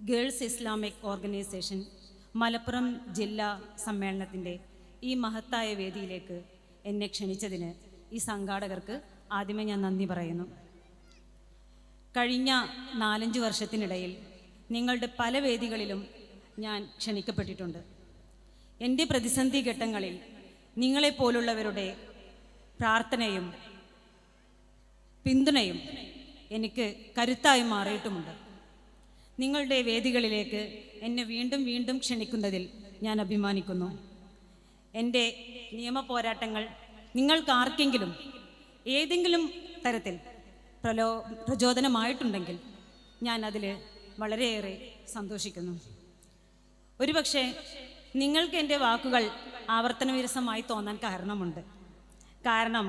Girls Islamic organisation Malappuram ജില്ലാ സമ്മേളനത്തിൻ്റെ ഈ മഹത്തായ വേദിയിലേക്ക് എന്നെ ക്ഷണിച്ചതിന് ഈ സംഘാടകർക്ക് ആദ്യമേ ഞാൻ നന്ദി പറയുന്നു. കഴിഞ്ഞ 4-5 വർഷത്തിനിടയിൽ നിങ്ങളുടെ പല വേദികളിലും ഞാൻ ക്ഷണിക്കപ്പെട്ടിട്ടുണ്ട്. എൻ്റെ പ്രതിസന്ധി ഘട്ടങ്ങളിൽ നിങ്ങളെപ്പോലുള്ളവരുടെ പ്രാർത്ഥനയും പിന്തുണയും എനിക്ക് കരുത്തായി മാറിയിട്ടുമുണ്ട്. നിങ്ങളുടെ വേദികളിലേക്ക് എന്നെ വീണ്ടും വീണ്ടും ക്ഷണിക്കുന്നതിൽ ഞാൻ അഭിമാനിക്കുന്നു. എൻ്റെ നിയമ പോരാട്ടങ്ങൾ നിങ്ങൾക്കാർക്കെങ്കിലും ഏതെങ്കിലും തരത്തിൽ പ്രചോദനമായിട്ടുണ്ടെങ്കിൽ ഞാൻ അതിൽ വളരെയേറെ സന്തോഷിക്കുന്നു. ഒരുപക്ഷെ നിങ്ങൾക്ക് എൻ്റെ വാക്കുകൾ ആവർത്തനവിരസമായി തോന്നാൻ കാരണമുണ്ട്. കാരണം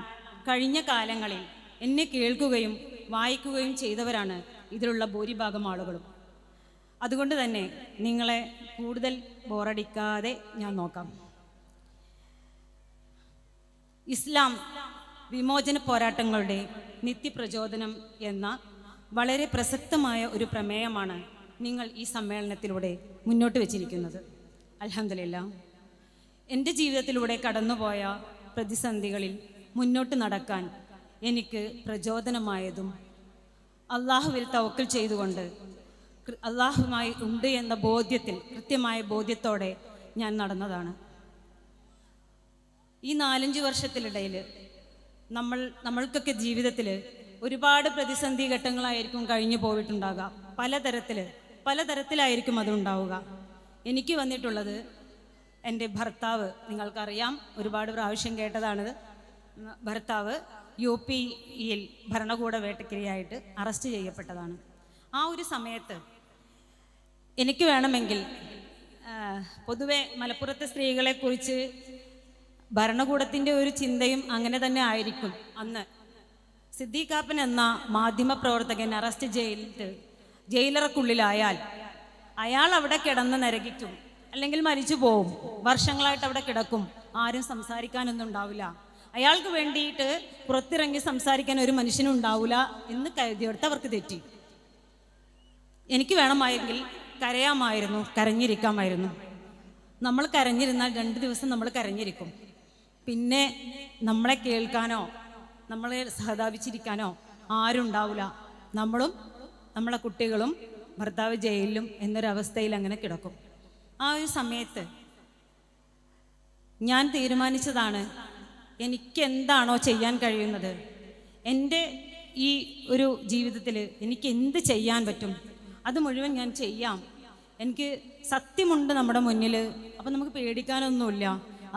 കഴിഞ്ഞ കാലങ്ങളിൽ എന്നെ കേൾക്കുകയും വായിക്കുകയും ചെയ്തവരാണ് ഇതിലുള്ള ഭൂരിഭാഗം ആളുകളും. അതുകൊണ്ട് തന്നെ നിങ്ങളെ കൂടുതൽ ബോറടിക്കാതെ ഞാൻ നോക്കാം. ഇസ്ലാം വിമോചന പോരാട്ടങ്ങളുടെ നിത്യപ്രചോദനം എന്ന വളരെ പ്രസക്തമായ ഒരു പ്രമേയമാണ് നിങ്ങൾ ഈ സമ്മേളനത്തിലൂടെ മുന്നോട്ട് വച്ചിരിക്കുന്നത്. അൽഹംദുലില്ലാഹ്, എൻ്റെ ജീവിതത്തിലൂടെ കടന്നുപോയ പ്രതിസന്ധികളിൽ മുന്നോട്ട് നടക്കാൻ എനിക്ക് പ്രചോദനമായതും അള്ളാഹുവിൽ തവക്കൽ ചെയ്തുകൊണ്ട് അള്ളാഹുമായി ഉണ്ട് എന്ന ബോധ്യത്തിൽ, കൃത്യമായ ബോധ്യത്തോടെ ഞാൻ നടന്നതാണ്. ഈ 4-5 വർഷത്തിനിടയിൽ നമ്മൾക്കൊക്കെ ജീവിതത്തിൽ ഒരുപാട് പ്രതിസന്ധി ഘട്ടങ്ങളായിരിക്കും കഴിഞ്ഞു പോയിട്ടുണ്ടാകുക. പലതരത്തിലായിരിക്കും അതുണ്ടാവുക. എനിക്ക് വന്നിട്ടുള്ളത് എൻ്റെ ഭർത്താവ്, നിങ്ങൾക്കറിയാം, ഒരുപാട് പ്രാവശ്യം കേട്ടതാണിത്. ഭർത്താവ് UP-യിൽ ഭരണകൂട വേട്ടക്കിരയായിട്ട് അറസ്റ്റ് ചെയ്യപ്പെട്ടതാണ്. ആ ഒരു സമയത്ത് എനിക്ക് വേണമെങ്കിൽ പൊതുവെ മലപ്പുറത്തെ സ്ത്രീകളെക്കുറിച്ച് ഭരണകൂടത്തിൻ്റെ ഒരു ചിന്തയും അങ്ങനെ തന്നെ ആയിരിക്കും. അന്ന് സിദ്ദീഖാപ്പൻ എന്ന മാധ്യമപ്രവർത്തകൻ അറസ്റ്റ് ജയിലറക്കുള്ളിലായാൽ അയാൾ അവിടെ കിടന്ന് നരകിക്കും, അല്ലെങ്കിൽ മരിച്ചു പോവും. വർഷങ്ങളായിട്ട് അവിടെ കിടക്കും. ആരും സംസാരിക്കാനൊന്നും ഉണ്ടാവില്ല. അയാൾക്ക് വേണ്ടിയിട്ട് പുറത്തിറങ്ങി സംസാരിക്കാൻ ഒരു മനുഷ്യനും ഉണ്ടാവില്ല എന്ന് കരുതിയെടുത്ത് അവർക്ക് തെറ്റി. എനിക്ക് വേണമായെങ്കിൽ കരയാമായിരുന്നു, കരഞ്ഞിരിക്കാമായിരുന്നു. നമ്മൾ കരഞ്ഞിരുന്നാൽ 2 ദിവസം നമ്മൾ കരഞ്ഞിരിക്കും. പിന്നെ നമ്മളെ കേൾക്കാനോ നമ്മളെ സഹതാപിച്ചിരിക്കാനോ ആരും ഉണ്ടാവില്ല. നമ്മളും നമ്മളെ കുട്ടികളും ഭർത്താവ് ജയിലിലും എന്നൊരവസ്ഥയിൽ അങ്ങനെ കിടക്കും. ആ ഒരു സമയത്ത് ഞാൻ തീരുമാനിച്ചതാണ്, എനിക്ക് എന്താണോ ചെയ്യാൻ കഴിയുന്നത്, എൻ്റെ ഈ ഒരു ജീവിതത്തിൽ എനിക്ക് എന്ത് ചെയ്യാൻ പറ്റും അത് മുഴുവൻ ഞാൻ ചെയ്യാം. എനിക്ക് സത്യമുണ്ട് നമ്മുടെ മുന്നിൽ. അപ്പം നമുക്ക് പേടിക്കാനൊന്നുമില്ല.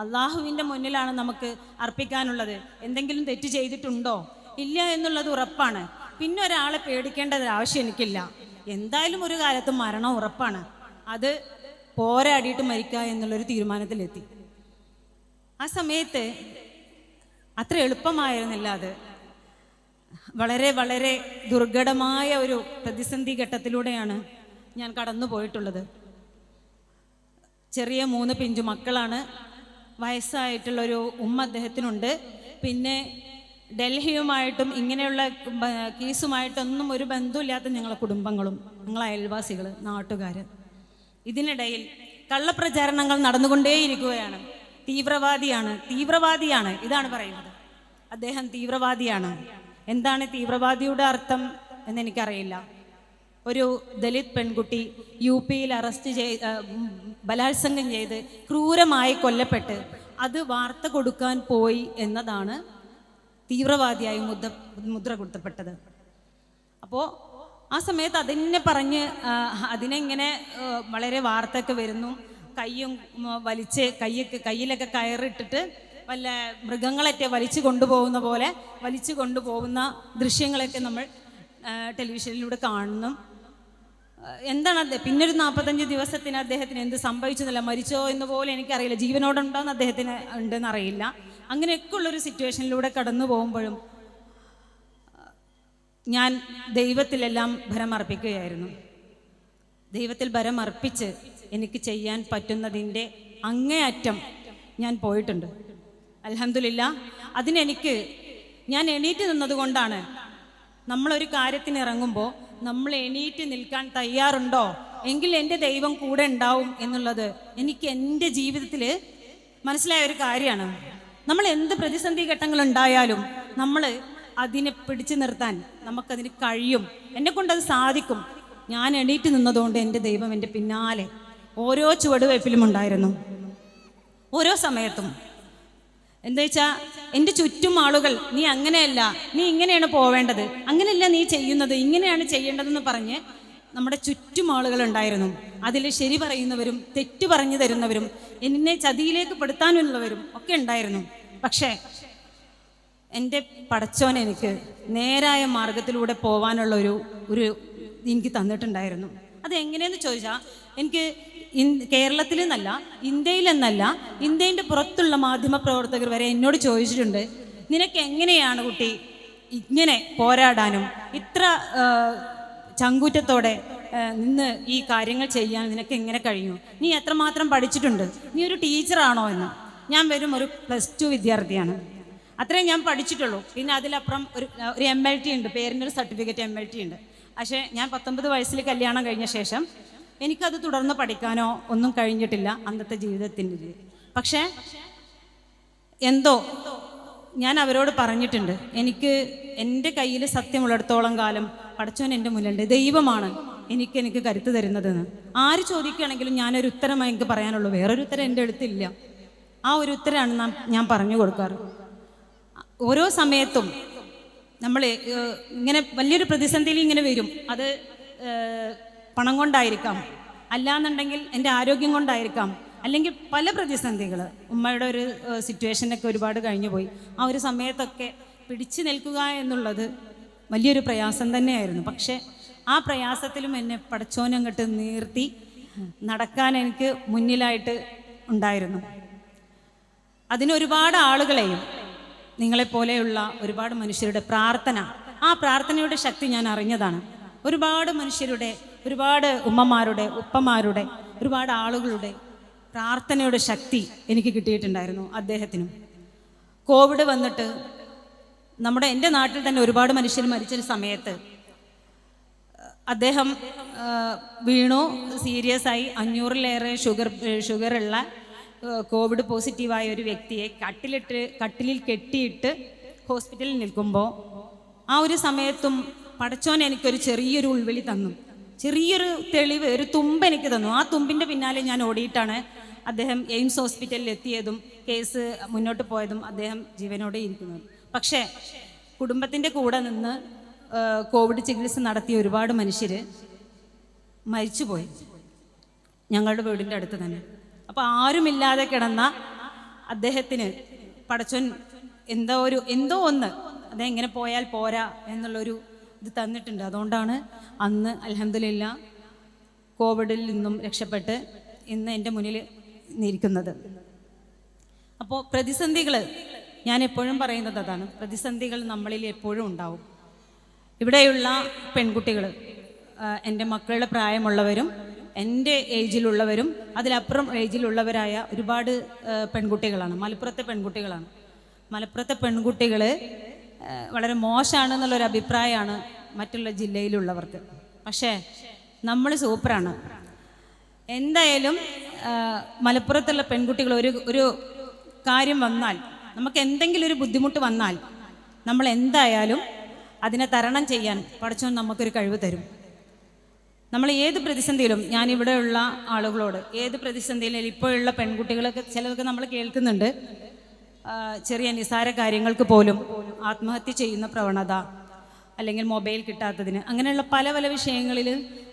അള്ളാഹുവിൻ്റെ മുന്നിലാണ് നമുക്ക് അർപ്പിക്കാനുള്ളത്. എന്തെങ്കിലും തെറ്റ് ചെയ്തിട്ടുണ്ടോ ഇല്ല എന്നുള്ളത് ഉറപ്പാണ്. പിന്നെ ഒരാളെ പേടിക്കേണ്ട ആവശ്യം എനിക്കില്ല. എന്തായാലും ഒരു കാലത്ത് മരണം ഉറപ്പാണ്. അത് പോരാടിയിട്ട് മരിക്കുക എന്നുള്ളൊരു തീരുമാനത്തിലെത്തി. ആ സമയത്ത് അത്ര എളുപ്പമായിരുന്നില്ല. അത് വളരെ വളരെ ദുർഘടമായ ഒരു പ്രതിസന്ധി ഘട്ടത്തിലൂടെയാണ് ഞാൻ കടന്നു പോയിട്ടുള്ളത്. ചെറിയ 3 പിഞ്ചു മക്കളാണ്. വയസ്സായിട്ടുള്ളൊരു ഉമ്മ അദ്ദേഹത്തിനുണ്ട്. പിന്നെ ഡൽഹിയുമായിട്ടും ഇങ്ങനെയുള്ള കേസുമായിട്ടൊന്നും ഒരു ബന്ധമില്ലാത്ത ഞങ്ങളെ കുടുംബങ്ങളും ഞങ്ങളെ അയൽവാസികൾ, നാട്ടുകാർ. ഇതിനിടയിൽ കള്ളപ്രചാരണങ്ങൾ നടന്നുകൊണ്ടേയിരിക്കുകയാണ്. തീവ്രവാദിയാണ് ഇതാണ് പറയുന്നത്. അദ്ദേഹം തീവ്രവാദിയാണ്. എന്താണ് തീവ്രവാദിയുടെ അർത്ഥം എന്നെനിക്കറിയില്ല. ഒരു ദലിത് പെൺകുട്ടി UP-യിൽ ബലാത്സംഗം ചെയ്ത് ക്രൂരമായി കൊല്ലപ്പെട്ട് അത് വാർത്ത കൊടുക്കാൻ പോയി എന്നതാണ് തീവ്രവാദിയായി മുദ്ര കൊടുത്തപ്പെട്ടത്. അപ്പോൾ ആ സമയത്ത് അതിനെ പറഞ്ഞ് അതിനെങ്ങനെ വളരെ വാർത്തയൊക്കെ വരുന്നു. കയ്യും വലിച്ച് കയ്യിലൊക്കെ കയറിട്ടിട്ട് വല്ല മൃഗങ്ങളൊക്കെ വലിച്ചു കൊണ്ടുപോകുന്ന പോലെ വലിച്ചു കൊണ്ടുപോകുന്ന ദൃശ്യങ്ങളൊക്കെ നമ്മൾ ടെലിവിഷനിലൂടെ കാണുന്നു. എന്താണ് പിന്നൊരു 45 ദിവസത്തിന് അദ്ദേഹത്തിന് എന്ത് സംഭവിച്ചെന്നില്ല. മരിച്ചോ എന്ന് പോലും എനിക്കറിയില്ല. ജീവനോടുണ്ടോയെന്ന് അദ്ദേഹത്തിന് ഉണ്ടെന്ന് അറിയില്ല. അങ്ങനെയൊക്കെ ഉള്ളൊരു സിറ്റുവേഷനിലൂടെ കടന്നു പോകുമ്പോഴും ഞാൻ ദൈവത്തിലെല്ലാം ഭരമർപ്പിക്കുകയായിരുന്നു. ദൈവത്തിൽ ഭരമർപ്പിച്ച് എനിക്ക് ചെയ്യാൻ പറ്റുന്നതിൻ്റെ അങ്ങേയറ്റം ഞാൻ പോയിട്ടുണ്ട്. അൽഹംദുലില്ലാഹ്, അതിനെനിക്ക് ഞാൻ എണീറ്റ് നിന്നതുകൊണ്ടാണ്. നമ്മളൊരു കാര്യത്തിന് ഇറങ്ങുമ്പോൾ നമ്മൾ എണീറ്റ് നിൽക്കാൻ തയ്യാറുണ്ടോ എങ്കിൽ എൻ്റെ ദൈവം കൂടെ ഉണ്ടാവും എന്നുള്ളത് എനിക്ക് എൻ്റെ ജീവിതത്തിൽ മനസ്സിലായ ഒരു കാര്യമാണ്. നമ്മൾ എന്ത് പ്രതിസന്ധി ഘട്ടങ്ങൾ ഉണ്ടായാലും നമ്മൾ അതിനെ പിടിച്ചു നിർത്താൻ നമുക്കതിന് കഴിയും. എന്നെ കൊണ്ടത് സാധിക്കും. ഞാൻ എണീറ്റ് നിന്നതുകൊണ്ട് എൻ്റെ ദൈവം എൻ്റെ പിന്നാലെ ഓരോ ചുവടുവയ്പ്പിലും ഉണ്ടായിരുന്നു. ഓരോ സമയത്തും എന്താ വെച്ചാൽ എൻ്റെ ചുറ്റും ആളുകൾ നീ അങ്ങനെയല്ല, നീ ഇങ്ങനെയാണ് പോവേണ്ടത്, അങ്ങനെയല്ല നീ ചെയ്യുന്നത്, ഇങ്ങനെയാണ് ചെയ്യേണ്ടതെന്ന് പറഞ്ഞ് നമ്മുടെ ചുറ്റും ആളുകൾ ഉണ്ടായിരുന്നു. അതിൽ ശരി പറയുന്നവരും തെറ്റ് പറഞ്ഞു തരുന്നവരും എന്നെ ചതിയിലേക്ക് പെടുത്താനുള്ളവരും ഒക്കെ ഉണ്ടായിരുന്നു. പക്ഷേ എൻ്റെ പടച്ചോൻ എനിക്ക് നേരായ മാർഗത്തിലൂടെ പോകാനുള്ള ഒരു എനിക്ക് തന്നിട്ടുണ്ടായിരുന്നു. അതെങ്ങനെയെന്ന് ചോദിച്ചാൽ എനിക്ക് കേരളത്തിൽ നിന്നല്ല, ഇന്ത്യയിലെന്നല്ല, ഇന്ത്യൻ്റെ പുറത്തുള്ള മാധ്യമപ്രവർത്തകർ വരെ എന്നോട് ചോദിച്ചിട്ടുണ്ട്, നിനക്ക് എങ്ങനെയാണ് കുട്ടി ഇങ്ങനെ പോരാടാനും ഇത്ര ചങ്കൂറ്റത്തോടെ നിന്ന് ഈ കാര്യങ്ങൾ ചെയ്യാൻ നിനക്ക് എങ്ങനെ കഴിയും? നീ എത്രമാത്രം പഠിച്ചിട്ടുണ്ട്? നീ ഒരു ടീച്ചറാണോ എന്ന്. ഞാൻ വെറും ഒരു +2 വിദ്യാർത്ഥിയാണ്. അത്രയും ഞാൻ പഠിച്ചിട്ടുള്ളൂ. പിന്നെ അതിലപ്പുറം ഒരു MLT ഉണ്ട്, പേരിൻ്റെ ഒരു സർട്ടിഫിക്കറ്റ് MLT ഉണ്ട്. പക്ഷേ ഞാൻ 19 വയസ്സിൽ കല്യാണം കഴിഞ്ഞ ശേഷം എനിക്കത് തുടർന്ന് പഠിക്കാനോ ഒന്നും കഴിഞ്ഞിട്ടില്ല അന്നത്തെ ജീവിതത്തിൻ്റെ. പക്ഷേ എന്തോ ഞാൻ അവരോട് പറഞ്ഞിട്ടുണ്ട്, എനിക്ക് എൻ്റെ കയ്യിൽ സത്യമുള്ളിടത്തോളം കാലം പടച്ചോൻ എൻ്റെ മുന്നിലുണ്ട്, ദൈവമാണ് എനിക്ക് കരുത്ത് തരുന്നതെന്ന്. ആര് ചോദിക്കുകയാണെങ്കിലും ഞാനൊരു ഉത്തരമായി എനിക്ക് പറയാനുള്ളൂ, വേറൊരു ഉത്തരം എൻ്റെ അടുത്തില്ല. ആ ഒരു ഉത്തരമാണ് ഞാൻ പറഞ്ഞു കൊടുക്കാറ്. ഓരോ സമയത്തും നമ്മൾ ഇങ്ങനെ വലിയൊരു പ്രതിസന്ധിയിൽ ഇങ്ങനെ വരും. അത് പണം കൊണ്ടായിരിക്കാം, അല്ലാന്നുണ്ടെങ്കിൽ എൻ്റെ ആരോഗ്യം കൊണ്ടായിരിക്കാം, അല്ലെങ്കിൽ പല പ്രതിസന്ധികൾ. ഉമ്മയുടെ ഒരു സിറ്റുവേഷനൊക്കെ ഒരുപാട് കഴിഞ്ഞു പോയി. ആ ഒരു സമയത്തൊക്കെ പിടിച്ചു നിൽക്കുക എന്നുള്ളത് വലിയൊരു പ്രയാസം തന്നെയായിരുന്നു. പക്ഷേ ആ പ്രയാസത്തിലും എന്നെ പടച്ചോനങ്ങോട്ട് നിർത്തി നടക്കാൻ എനിക്ക് മുന്നിലായിട്ട് ഉണ്ടായിരുന്നു. അതിനൊരുപാട് ആളുകളെയും നിങ്ങളെപ്പോലെയുള്ള ഒരുപാട് മനുഷ്യരുടെ പ്രാർത്ഥന, ആ പ്രാർത്ഥനയുടെ ശക്തി ഞാൻ അറിഞ്ഞതാണ്. ഒരുപാട് മനുഷ്യരുടെ, ഒരുപാട് ഉമ്മമാരുടെ, ഉപ്പമാരുടെ, ഒരുപാട് ആളുകളുടെ പ്രാർത്ഥനയുടെ ശക്തി എനിക്ക് കിട്ടിയിട്ടുണ്ടായിരുന്നു. അദ്ദേഹത്തിനും കോവിഡ് വന്നിട്ട് എൻ്റെ നാട്ടിൽ തന്നെ ഒരുപാട് മനുഷ്യർ മരിച്ചൊരു സമയത്ത് അദ്ദേഹം വീണു, സീരിയസ് ആയി. 500-ലേറെ ഷുഗറുള്ള കോവിഡ് പോസിറ്റീവായ ഒരു വ്യക്തിയെ കട്ടിലിൽ കെട്ടിയിട്ട് ഹോസ്പിറ്റലിൽ നിൽക്കുമ്പോൾ ആ ഒരു സമയത്തും പടച്ചോൻ എനിക്കൊരു ചെറിയൊരു ഉൾവിളി തന്നു, ചെറിയൊരു തെളിവ്, ഒരു തുമ്പ് എനിക്ക് തന്നു. ആ തുമ്പിൻ്റെ പിന്നാലെ ഞാൻ ഓടിയിട്ടാണ് അദ്ദേഹം എയിംസ് ഹോസ്പിറ്റലിൽ എത്തിയതും കേസ് മുന്നോട്ട് പോയതും അദ്ദേഹം ജീവനോടെ ഇരിക്കുന്നത്. പക്ഷേ കുടുംബത്തിൻ്റെ കൂടെ നിന്ന് കോവിഡ് ചികിത്സ നടത്തിയ ഒരുപാട് മനുഷ്യർ മരിച്ചുപോയി ഞങ്ങളുടെ വീടിൻ്റെ അടുത്ത് തന്നെ. അപ്പോൾ ആരുമില്ലാതെ കിടന്ന അദ്ദേഹത്തിന് പടച്ചോൻ എന്തോ ഒന്ന് അതെങ്ങനെ പോയാൽ പോരാ എന്നുള്ളൊരു ഇത് തന്നിട്ടുണ്ട്. അതുകൊണ്ടാണ് അന്ന് അൽഹംദുലില്ലാ കോവിഡിൽ നിന്നും രക്ഷപ്പെട്ട് ഇന്ന് എൻ്റെ മുന്നിൽ നിൽക്കുന്നത്. അപ്പോൾ പ്രതിസന്ധികൾ ഞാൻ എപ്പോഴും പറയുന്നത് അതാണ്, പ്രതിസന്ധികൾ നമ്മളിൽ എപ്പോഴും ഉണ്ടാവും. ഇവിടെയുള്ള പെൺകുട്ടികൾ, എൻ്റെ മക്കളുടെ പ്രായമുള്ളവരും എൻ്റെ ഏജിലുള്ളവരും അതിലപ്പുറം ഏജിലുള്ളവരായ ഒരുപാട് പെൺകുട്ടികളാണ്. മലപ്പുറത്തെ പെൺകുട്ടികളാണ്. മലപ്പുറത്തെ പെൺകുട്ടികൾ വളരെ മോശമാണെന്നുള്ളൊരു അഭിപ്രായമാണ് മറ്റുള്ള ജില്ലയിലുള്ളവർക്ക്. പക്ഷേ നമ്മൾ സൂപ്പറാണ്. എന്തായാലും മലപ്പുറത്തുള്ള പെൺകുട്ടികൾ ഒരു കാര്യം വന്നാൽ, നമുക്ക് എന്തെങ്കിലും ഒരു ബുദ്ധിമുട്ട് വന്നാൽ നമ്മൾ എന്തായാലും അതിനെ തരണം ചെയ്യാൻ പടച്ചോൻ നമുക്കൊരു കഴിവ് തരും. നമ്മൾ ഏത് പ്രതിസന്ധിയിലും, ഞാനിവിടെയുള്ള ആളുകളോട് ഏത് പ്രതിസന്ധിയിലും, ഇപ്പോഴുള്ള പെൺകുട്ടികളൊക്കെ ചിലതൊക്കെ നമ്മൾ കേൾക്കുന്നുണ്ട്, ചെറിയ നിസാര കാര്യങ്ങൾക്ക് പോലും ആത്മഹത്യ ചെയ്യുന്ന പ്രവണത, അല്ലെങ്കിൽ മൊബൈൽ കിട്ടാത്തതിന്, അങ്ങനെയുള്ള പല പല വിഷയങ്ങളിൽ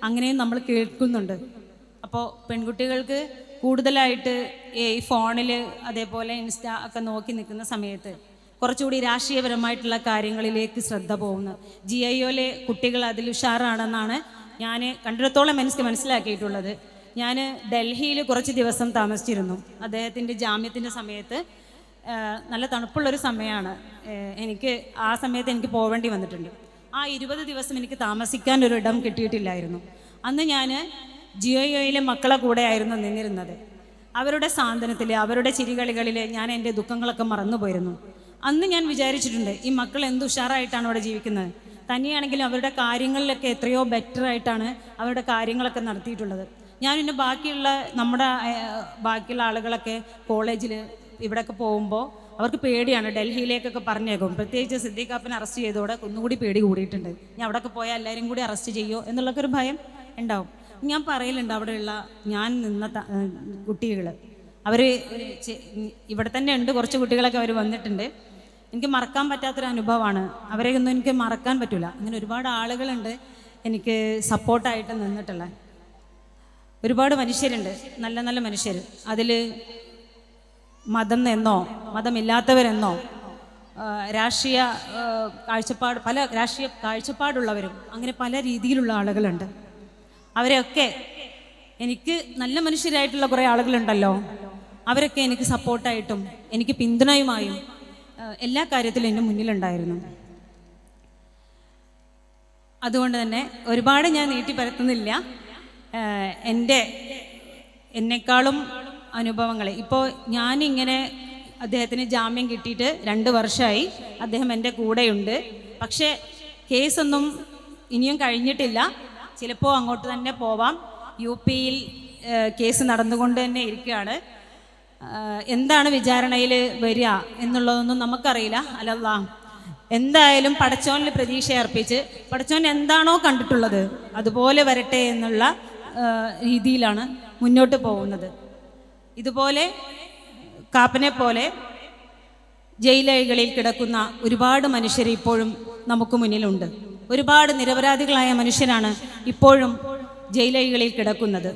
അങ്ങനെയും നമ്മൾ കേൾക്കുന്നുണ്ട്. അപ്പോൾ പെൺകുട്ടികൾക്ക് കൂടുതലായിട്ട് ഈ ഫോണിൽ അതേപോലെ ഇൻസ്റ്റ ഒക്കെ നോക്കി നിൽക്കുന്ന സമയത്ത് കുറച്ചുകൂടി രാഷ്ട്രീയപരമായിട്ടുള്ള കാര്യങ്ങളിലേക്ക് ശ്രദ്ധ പോകുന്നു. GIOയിലെ കുട്ടികൾ അതിൽ ഉഷാറാണെന്നാണ് ഞാൻ കണ്ടിടത്തോളം എനിക്ക് മനസ്സിലാക്കിയിട്ടുള്ളത്. ഞാൻ ഡൽഹിയിൽ കുറച്ച് ദിവസം താമസിച്ചിരുന്നു. അദ്ദേഹത്തിൻ്റെ ജാമ്യത്തിൻ്റെ സമയത്ത് നല്ല തണുപ്പുള്ളൊരു സമയമാണ്. എനിക്ക് ആ സമയത്ത് എനിക്ക് പോവേണ്ടി വന്നിട്ടുണ്ട്. ആ 20 ദിവസം എനിക്ക് താമസിക്കാൻ ഒരു ഇടം കിട്ടിയിട്ടില്ലായിരുന്നു. അന്ന് ഞാൻ GIOയിലെ മക്കളെ കൂടെ ആയിരുന്നു നിന്നിരുന്നത്. അവരുടെ സാന്ത്വനത്തിൽ, അവരുടെ ചിരികളികളിൽ ഞാൻ എൻ്റെ ദുഃഖങ്ങളൊക്കെ മറന്നുപോയിരുന്നു. അന്ന് ഞാൻ വിചാരിച്ചിട്ടുണ്ട്, ഈ മക്കൾ എന്ത് ഉഷാറായിട്ടാണ് അവിടെ ജീവിക്കുന്നത്. തനിയാണെങ്കിലും അവരുടെ കാര്യങ്ങളിലൊക്കെ എത്രയോ ബെറ്ററായിട്ടാണ് അവരുടെ കാര്യങ്ങളൊക്കെ നടത്തിയിട്ടുള്ളത്. ഞാൻ പിന്നെ ബാക്കിയുള്ള ബാക്കിയുള്ള ആളുകളൊക്കെ കോളേജിൽ ഇവിടെയൊക്കെ പോകുമ്പോൾ അവർക്ക് പേടിയാണ്, ഡൽഹിയിലേക്കൊക്കെ പറഞ്ഞേക്കും. പ്രത്യേകിച്ച് സിദ്ദീഖാപ്പനെ അറസ്റ്റ് ചെയ്തോടെ ഒന്നുകൂടി പേടി കൂടിയിട്ടുണ്ട്. ഞാൻ അവിടെയൊക്കെ പോയാൽ എല്ലാവരും കൂടി അറസ്റ്റ് ചെയ്യുമോ എന്നുള്ളൊക്കെ ഒരു ഭയം ഉണ്ടാവും. ഞാൻ പറയലുണ്ട്, അവിടെയുള്ള ഞാൻ നിന്ന കുട്ടികൾ അവർ ഇവിടെ തന്നെ ഉണ്ട്, കുറച്ച് കുട്ടികളൊക്കെ അവർ വന്നിട്ടുണ്ട്. എനിക്ക് മറക്കാൻ പറ്റാത്തൊരു അനുഭവമാണ്. അവരെയൊന്നും എനിക്ക് മറക്കാൻ പറ്റില്ല. അങ്ങനെ ഒരുപാട് ആളുകളുണ്ട് എനിക്ക് സപ്പോർട്ടായിട്ട് നിന്നിട്ടുള്ള. ഒരുപാട് മനുഷ്യരുണ്ട്, നല്ല നല്ല മനുഷ്യർ. അതിൽ മതം എന്നോ മതമില്ലാത്തവരെന്നോ രാഷ്ട്രീയ കാഴ്ചപ്പാടുള്ളവരും അങ്ങനെ പല രീതിയിലുള്ള ആളുകളുണ്ട്. അവരെയൊക്കെ എനിക്ക് നല്ല മനുഷ്യരായിട്ടുള്ള കുറേ ആളുകളുണ്ടല്ലോ, അവരൊക്കെ എനിക്ക് സപ്പോർട്ടായിട്ടും എനിക്ക് പിന്തുണയുമായും എല്ലാ കാര്യത്തിലും എൻ്റെ മുന്നിലുണ്ടായിരുന്നു. അതുകൊണ്ട് തന്നെ ഒരുപാട് ഞാൻ നീട്ടിപ്പരത്തുന്നില്ല. എന്നെക്കാളും അനുഭവങ്ങൾ ഇപ്പോൾ ഞാനിങ്ങനെ അദ്ദേഹത്തിന് ജാമ്യം കിട്ടിയിട്ട് 2 വർഷമായി. അദ്ദേഹം എൻ്റെ കൂടെയുണ്ട്. പക്ഷേ കേസൊന്നും ഇനിയും കഴിഞ്ഞിട്ടില്ല. ചിലപ്പോൾ അങ്ങോട്ട് തന്നെ പോവാം. UP കേസ് നടന്നുകൊണ്ട് തന്നെ ഇരിക്കുകയാണ്. എന്താണ് വിചാരണയിൽ വരിക എന്നുള്ളതൊന്നും നമുക്കറിയില്ല. അല്ലല്ലാ, എന്തായാലും പടച്ചോനിൽ പ്രതീക്ഷ അർപ്പിച്ച് പടച്ചോൻ എന്താണോ കണ്ടിട്ടുള്ളത് അതുപോലെ വരട്ടെ എന്നുള്ള രീതിയിലാണ് മുന്നോട്ട് പോകുന്നത്. ഇതുപോലെ കാപ്പനെ പോലെ ജയിലഴികളിൽ കിടക്കുന്ന ഒരുപാട് മനുഷ്യർ ഇപ്പോഴും നമുക്ക് മുന്നിലുണ്ട്. ഒരുപാട് നിരപരാധികളായ മനുഷ്യരാണ് ഇപ്പോഴും ജയിലഴികളിൽ കിടക്കുന്നത്.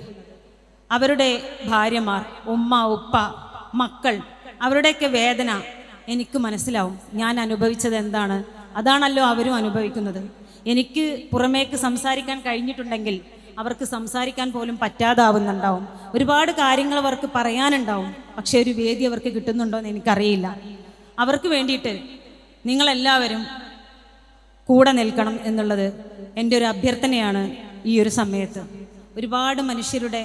അവരുടെ ഭാര്യമാർ, ഉമ്മ, ഉപ്പ, മക്കൾ, അവരുടെയൊക്കെ വേദന എനിക്ക് മനസ്സിലാവും. ഞാൻ അനുഭവിച്ചത് എന്താണ്, അതാണല്ലോ അവരും അനുഭവിക്കുന്നത്. എനിക്ക് പുറമേക്ക് സംസാരിക്കാൻ കഴിഞ്ഞിട്ടുണ്ടെങ്കിൽ അവർക്ക് സംസാരിക്കാൻ പോലും പറ്റാതാവുന്നുണ്ടാവും. ഒരുപാട് കാര്യങ്ങൾ അവർക്ക് പറയാനുണ്ടാവും. പക്ഷെ ഒരു വേദി അവർക്ക് കിട്ടുന്നുണ്ടോ എന്ന് എനിക്കറിയില്ല. അവർക്ക് വേണ്ടിയിട്ട് നിങ്ങളെല്ലാവരും കൂടെ നിൽക്കണം എന്നുള്ളത് എൻ്റെ ഒരു അഭ്യർത്ഥനയാണ് ഈ ഒരു സമയത്ത്. ഒരുപാട് മനുഷ്യരുടെ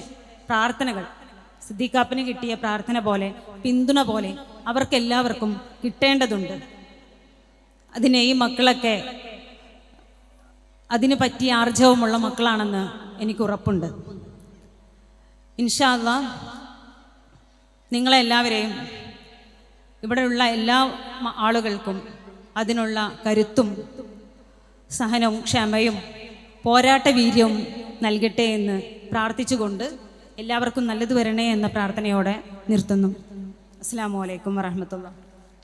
പ്രാർത്ഥനകൾ, സിദ്ദീഖാപ്പന് കിട്ടിയ പ്രാർത്ഥന പോലെ, പിന്തുണ പോലെ അവർക്കെല്ലാവർക്കും കിട്ടേണ്ടതുണ്ട്. അതിനെ ഈ മക്കളൊക്കെ അതിന് പറ്റിയ ആർജവമുള്ള മക്കളാണെന്ന് എനിക്ക് ഉറപ്പുണ്ട്. ഇൻഷാ അല്ലാഹ് നിങ്ങളെല്ലാവരെയും, ഇവിടെയുള്ള എല്ലാ ആളുകൾക്കും അതിനുള്ള കരുത്തും സഹനവും ക്ഷമയും പോരാട്ട വീര്യവും നൽകട്ടെ എന്ന് പ്രാർത്ഥിച്ചുകൊണ്ട് എല്ലാവർക്കും നല്ലത് വരണേ എന്ന പ്രാർത്ഥനയോടെ നിർത്തുന്നു. അസ്സലാമു അലൈക്കും വറഹ്മത്തുള്ളാഹി.